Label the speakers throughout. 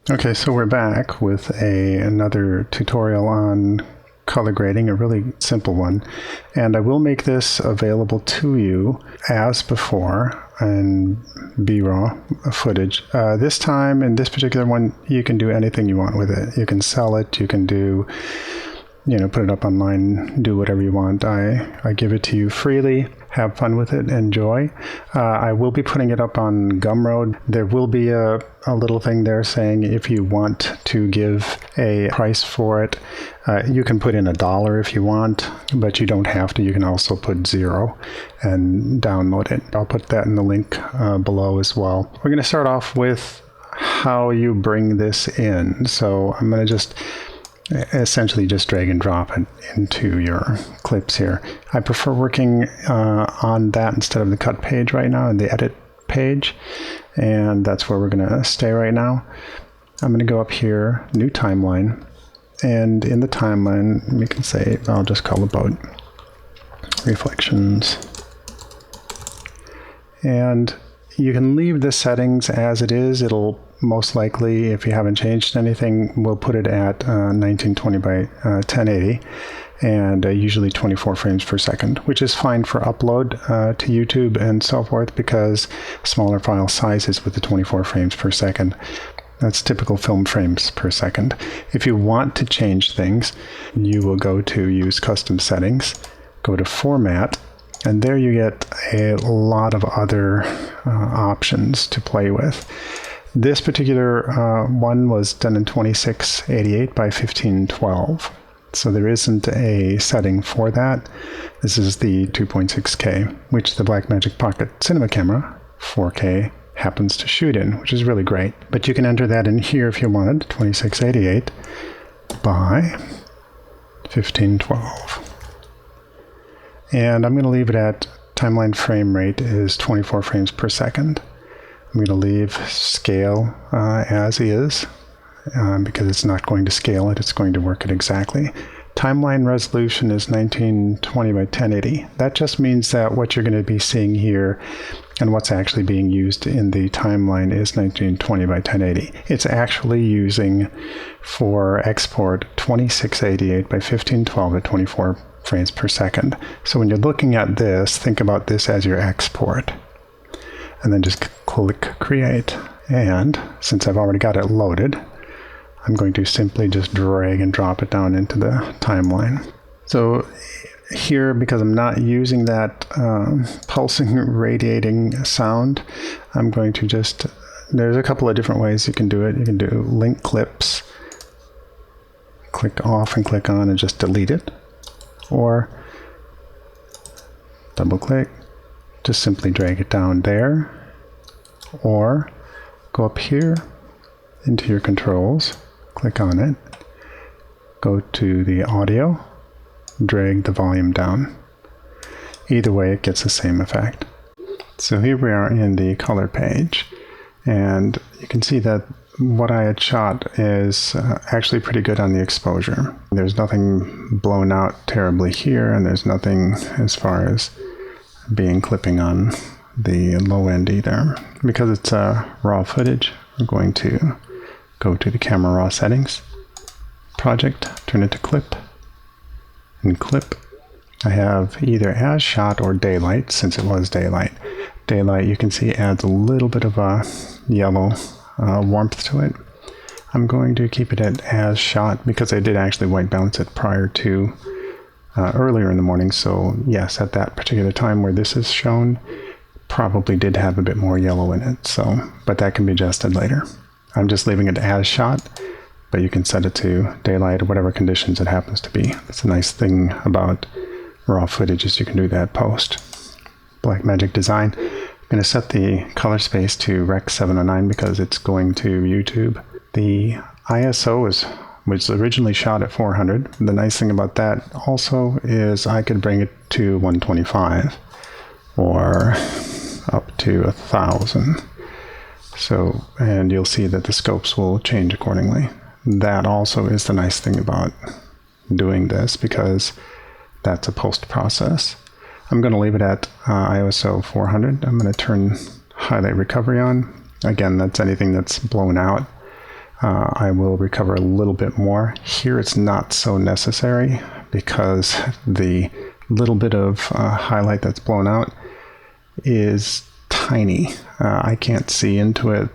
Speaker 1: Okay, so we're back with another tutorial on color grading, a really simple one. And I will make this available to you as before in B-raw footage. This time, in this particular one, you can do anything you want with it. You can sell it, you can do, put it up online, do whatever you want. I give it to you freely. Have fun with it, enjoy. I will be putting it up on Gumroad. There will be a little thing there saying if you want to give a price for it, you can put in $1 if you want, but you don't have to. You can also put 0 and download it. I'll put that in the link below as well. We're going to start off with how you bring this in. So I'm going to just essentially just drag and drop it into your clips here. I prefer working on that instead of the cut page right now, and the edit page, and that's where we're going to stay right now. I'm going to go up here, new timeline, and in the timeline we can say, I'll just call it about reflections, and you can leave the settings as it is. It'll most likely, if you haven't changed anything, we'll put it at 1920 by 1080 and usually 24 frames per second, which is fine for upload to YouTube and so forth, because smaller file sizes with the 24 frames per second. That's typical film frames per second. If you want to change things, you will go to use custom settings, go to format, and there you get a lot of other options to play with. This particular one was done in 2688 by 1512. So there isn't a setting for that. This is the 2.6K, which the Blackmagic Pocket Cinema Camera 4K happens to shoot in, which is really great. But you can enter that in here if you wanted, 2688 by 1512. And I'm going to leave it at timeline frame rate is 24 frames per second. I'm going to leave scale as is because it's not going to scale it, it's going to work it exactly. Timeline resolution is 1920 by 1080. That just means that what you're going to be seeing here and what's actually being used in the timeline is 1920 by 1080. It's actually using for export 2688 by 1512 at 24 frames per second. So when you're looking at this, think about this as your export. And then just click create. And since I've already got it loaded, I'm going to simply just drag and drop it down into the timeline. So here, because I'm not using that pulsing, radiating sound, I'm going to just, there's a couple of different ways you can do it. You can do link clips, click off and click on and just delete it, or double click, just simply drag it down there, or go up here into your controls, click on it, go to the audio, drag the volume down. Either way, it gets the same effect. So here we are in the color page, and you can see that what I had shot is actually pretty good on the exposure. There's nothing blown out terribly here, and there's nothing as far as being clipping on the low end either. Because it's raw footage, I'm going to go to the camera raw settings, project, turn it to clip, and clip. I have either as shot or daylight, since it was daylight. Daylight, you can see, adds a little bit of a yellow warmth to it. I'm going to keep it at as shot because I did actually white balance it prior to earlier in the morning. So yes, at that particular time where this is shown, probably did have a bit more yellow in it. So, but that can be adjusted later. I'm just leaving it as shot, but you can set it to daylight or whatever conditions it happens to be. That's a nice thing about raw footage, is you can do that post. Blackmagic Design. I'm going to set the color space to Rec 709 because it's going to YouTube. The ISO was originally shot at 400. The nice thing about that also is I could bring it to 125 or up to 1000. So, and you'll see that the scopes will change accordingly. That also is the nice thing about doing this, because that's a post process. I'm going to leave it at ISO 400. I'm going to turn highlight recovery on. Again, that's anything that's blown out. I will recover a little bit more. Here it's not so necessary because the little bit of highlight that's blown out is tiny. I can't see into it.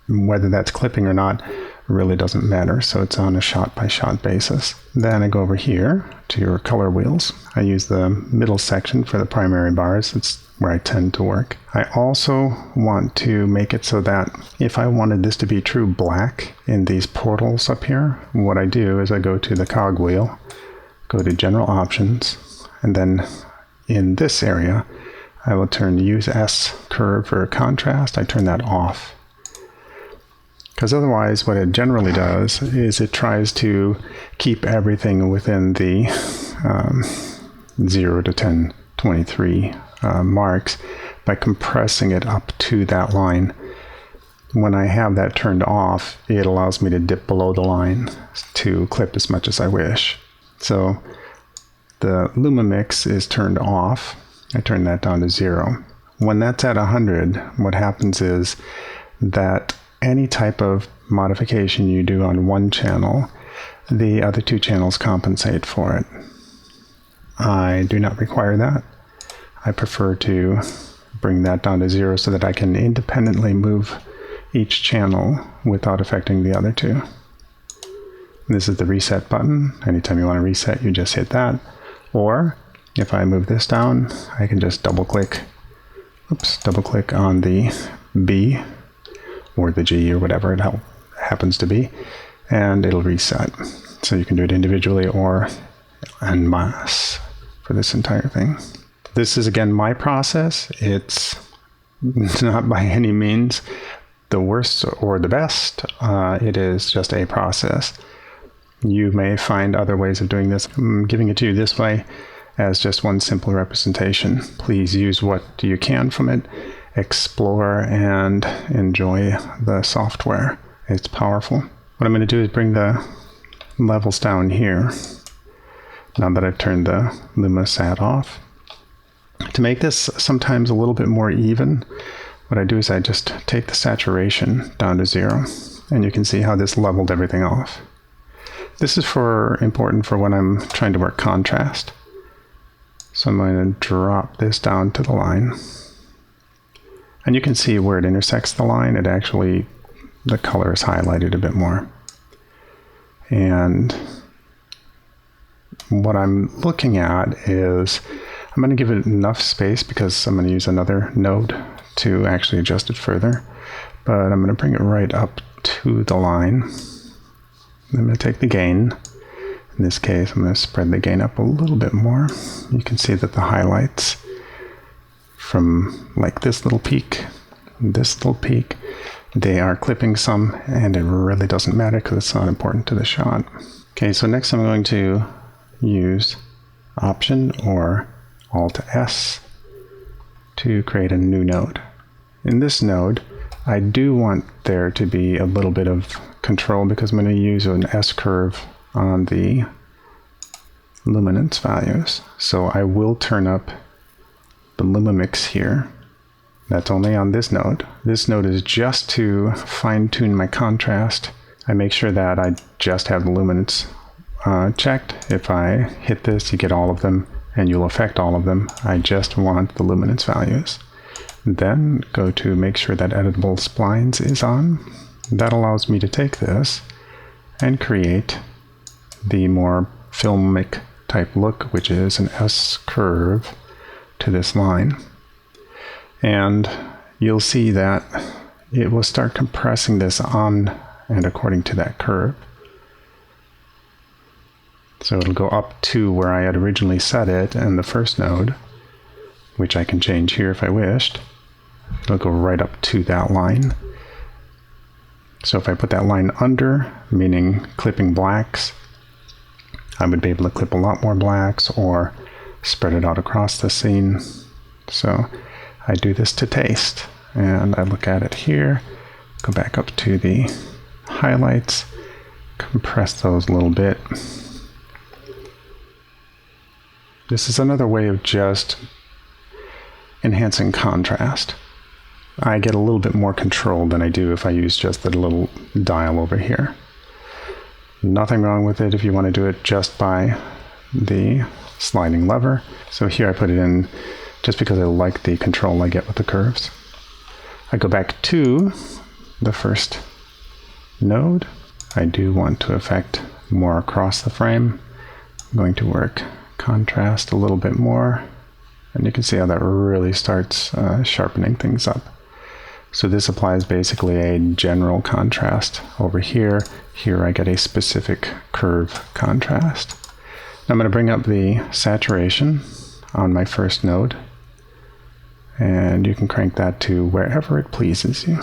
Speaker 1: Whether that's clipping or not really doesn't matter, so it's on a shot-by-shot basis. Then I go over here to your color wheels. I use the middle section for the primary bars. It's where I tend to work. I also want to make it so that if I wanted this to be true black in these portals up here, what I do is I go to the cog wheel, go to General Options, and then in this area, I will turn Use S Curve for contrast. I turn that off. Because otherwise, what it generally does is it tries to keep everything within the 0 to 1023 marks by compressing it up to that line. When I have that turned off, it allows me to dip below the line to clip as much as I wish. So the Luma Mix is turned off. I turn that down to 0. When that's at 100, what happens is that any type of modification you do on one channel, the other two channels compensate for it. I do not require that. I prefer to bring that down to 0 so that I can independently move each channel without affecting the other two. This is the reset button. Anytime you want to reset, you just hit that. Or if I move this down, I can just double click on the B or the G or whatever it happens to be, and it'll reset. So you can do it individually or en masse for this entire thing. This is, again, my process. It's not by any means the worst or the best. It is just a process. You may find other ways of doing this. I'm giving it to you this way as just one simple representation. Please use what you can from it. Explore and enjoy the software. It's powerful. What I'm going to do is bring the levels down here now that I've turned the LumaSat off. To make this sometimes a little bit more even, what I do is I just take the saturation down to 0, and you can see how this leveled everything off. This is important for when I'm trying to work contrast. So I'm going to drop this down to the line. And you can see where it intersects the line, the color is highlighted a bit more. And what I'm looking at is, I'm going to give it enough space because I'm going to use another node to actually adjust it further. But I'm going to bring it right up to the line. I'm going to take the gain. In this case, I'm going to spread the gain up a little bit more. You can see that the highlights from like this little peak, they are clipping some, and it really doesn't matter because it's not important to the shot. Okay, so next I'm going to use Option or Alt S to create a new node. In this node, I do want there to be a little bit of control because I'm going to use an S curve on the luminance values. So I will turn up the Luma Mix here. That's only on this node. This node is just to fine-tune my contrast. I make sure that I just have the luminance checked. If I hit this, you get all of them, and you'll affect all of them. I just want the luminance values. Then go to make sure that editable splines is on. That allows me to take this and create the more filmic type look, which is an S curve to this line. And you'll see that it will start compressing this on and according to that curve. So it'll go up to where I had originally set it in the first node, which I can change here if I wished. It'll go right up to that line. So if I put that line under, meaning clipping blacks, I would be able to clip a lot more blacks or spread it out across the scene. So I do this to taste, and I look at it here, go back up to the highlights, compress those a little bit. This is another way of just enhancing contrast. I get a little bit more control than I do if I use just the little dial over here. Nothing wrong with it if you want to do it just by the sliding lever. So here I put it in just because I like the control I get with the curves. I go back to the first node. I do want to affect more across the frame. I'm going to work contrast a little bit more, and you can see how that really starts sharpening things up. So this applies basically a general contrast over here. Here I get a specific curve contrast. Now I'm going to bring up the saturation on my first node, and you can crank that to wherever it pleases you.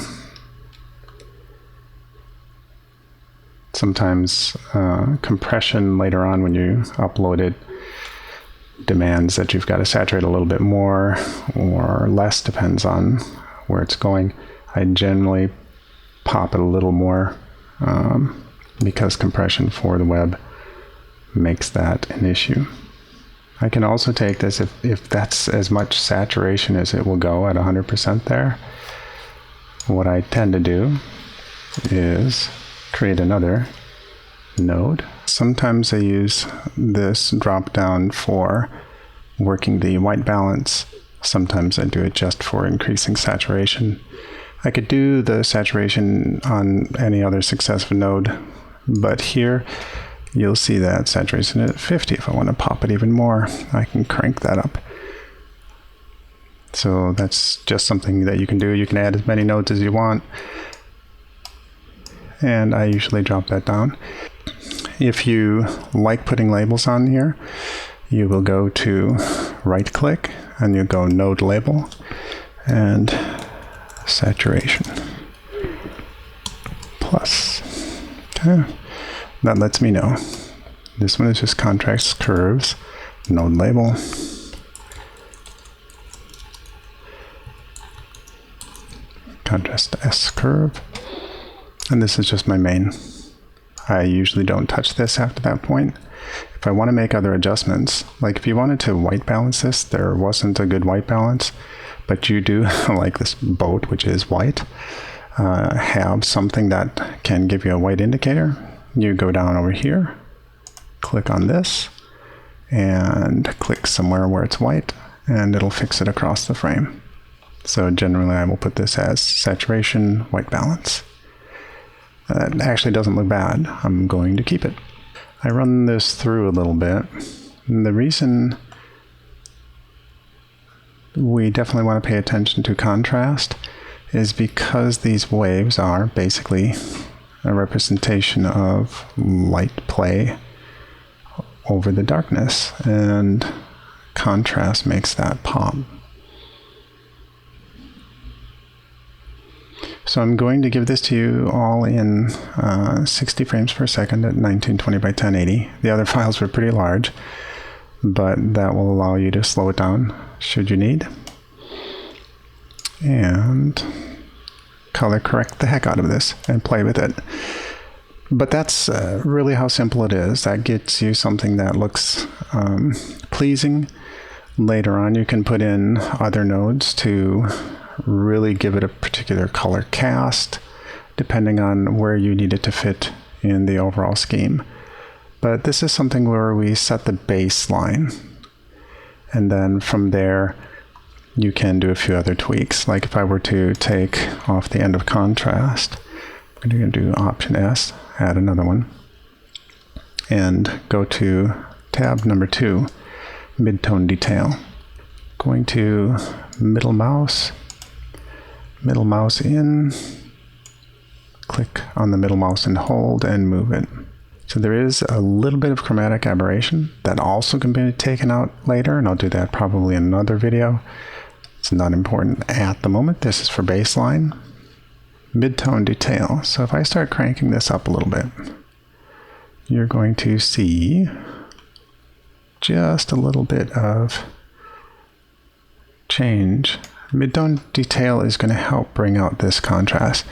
Speaker 1: Sometimes compression later on when you upload it demands that you've got to saturate a little bit more or less, depends on where it's going. I generally pop it a little more because compression for the web makes that an issue. I can also take this, if that's as much saturation as it will go at 100% there, what I tend to do is create another node. Sometimes I use this drop down for working the white balance. Sometimes I do it just for increasing saturation. I could do the saturation on any other successive node, but here you'll see that saturation at 50. If I want to pop it even more, I can crank that up. So that's just something that you can do. You can add as many nodes as you want, and I usually drop that down. If you like putting labels on here, you will go to right click and you go node label and saturation plus. Okay, that lets me know. This one is just contrast curves, node label. Contrast S curve. And this is just my main. I usually don't touch this after that point. If I want to make other adjustments, like if you wanted to white balance this, there wasn't a good white balance, but you do, like this boat, which is white, have something that can give you a white indicator. You go down over here, click on this, and click somewhere where it's white, and it'll fix it across the frame. So generally I will put this as saturation, white balance. That actually doesn't look bad. I'm going to keep it. I run this through a little bit. And the reason we definitely want to pay attention to contrast is because these waves are basically a representation of light play over the darkness, and contrast makes that pop. So I'm going to give this to you all in 60 frames per second at 1920 by 1080. The other files were pretty large, but that will allow you to slow it down should you need. And color correct the heck out of this and play with it. But that's really how simple it is. That gets you something that looks pleasing. Later on you can put in other nodes to really give it a particular color cast, depending on where you need it to fit in the overall scheme. But this is something where we set the baseline, and then from there you can do a few other tweaks. Like if I were to take off the end of contrast, I'm going to do Option S, add another one, and go to tab number 2, Midtone Detail. Going to middle mouse in, click on the middle mouse and hold and move it. So there is a little bit of chromatic aberration that also can be taken out later, and I'll do that probably in another video. It's not important at the moment. This is for baseline. Midtone detail. So if I start cranking this up a little bit, you're going to see just a little bit of change. Midtone detail is going to help bring out this contrast.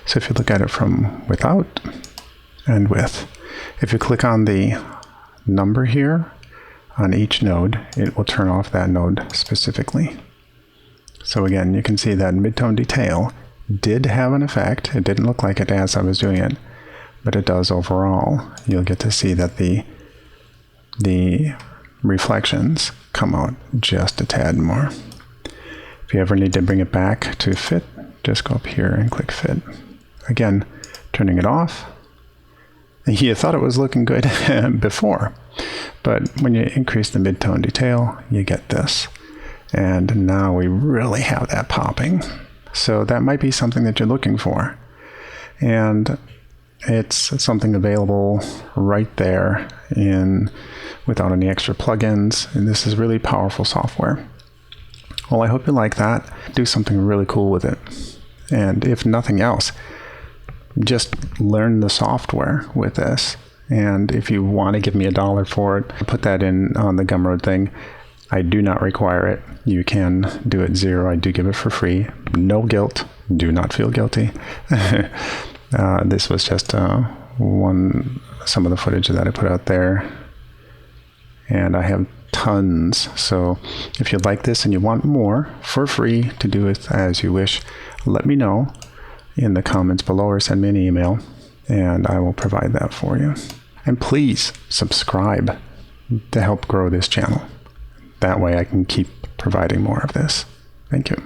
Speaker 1: So if you look at it from without and with, if you click on the number here on each node, it will turn off that node specifically. So again, you can see that mid-tone detail did have an effect. It didn't look like it as I was doing it, but it does overall. You'll get to see that the reflections come out just a tad more. If you ever need to bring it back to fit, just go up here and click fit. Again, turning it off. You thought it was looking good before, but when you increase the mid-tone detail, you get this. And now we really have that popping. So that might be something that you're looking for. And it's something available right there without any extra plugins. And this is really powerful software. Well, I hope you like that. Do something really cool with it. And if nothing else, just learn the software with this. And if you want to give me $1 for it, put that in on the Gumroad thing. I do not require it. You can do it 0. I do give it for free. No guilt. Do not feel guilty. This was just some of the footage that I put out there. And I have tons. So if you like this and you want more for free to do it as you wish, let me know in the comments below or send me an email and I will provide that for you. And please subscribe to help grow this channel. That way I can keep providing more of this. Thank you.